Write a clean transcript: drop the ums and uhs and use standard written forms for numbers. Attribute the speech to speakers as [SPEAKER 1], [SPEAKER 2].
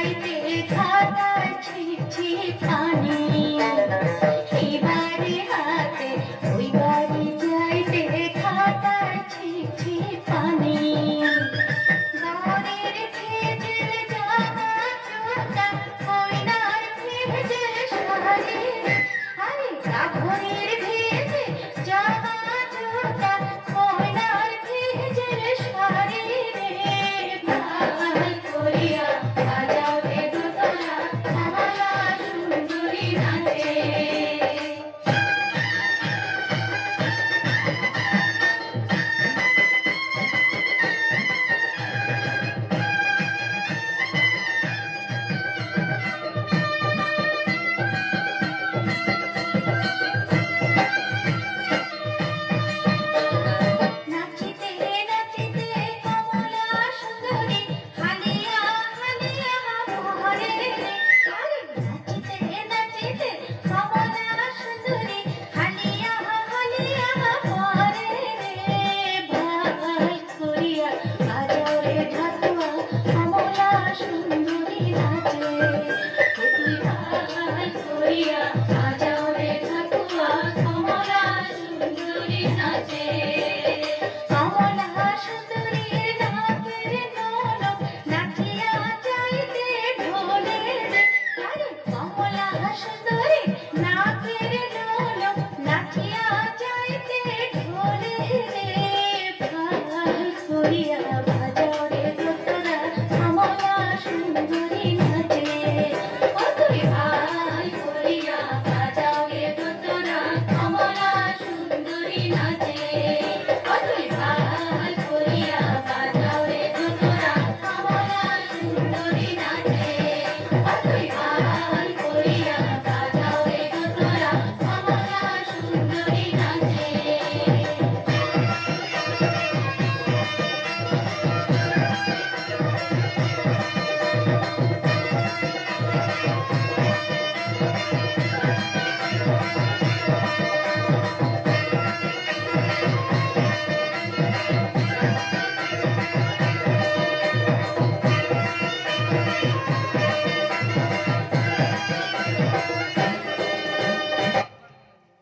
[SPEAKER 1] যাইতে খাতার ছিপ ছিপ পানি এই বাড়ি হাতে ওই বাড়ি যাইতে খাতার ছিপ ছিপ পানি গানের ভেজে জামা জোটা কইনার ভেজে শাড়ি আরে গাভনের ভেজে জামা জোটা কইনার ভেজে শাড়ি রে ভাল করিয়া বাজাও রে দোতলা কমলা সুন্দরী নাচে নাচিতে নাচিতে কমলা সুন্দরী হালিয়া হালিয়া ভরে রে আরে নাচিতে নাচিতে কমলা সুন্দরী হালিয়া হালিয়া ভরে রে ভাল করিয়া বাজাও রে ঢাকুয়া কমলা সুন্দরী নাচে তুই ভাল করিয়া বাজাও রে ঢাকুয়া কমলা সুন্দরী নাচে কমলা সুন্দরীর নাকের নোলক নাচিয়া যাইতে ঢোলে রে আরে কমলা সুন্দরী নাকের নোলক নাচিয়া যাইতে ঢোলে রে ভাল করিয়া বাজাও রে দোতরা কমলা সুন্দরী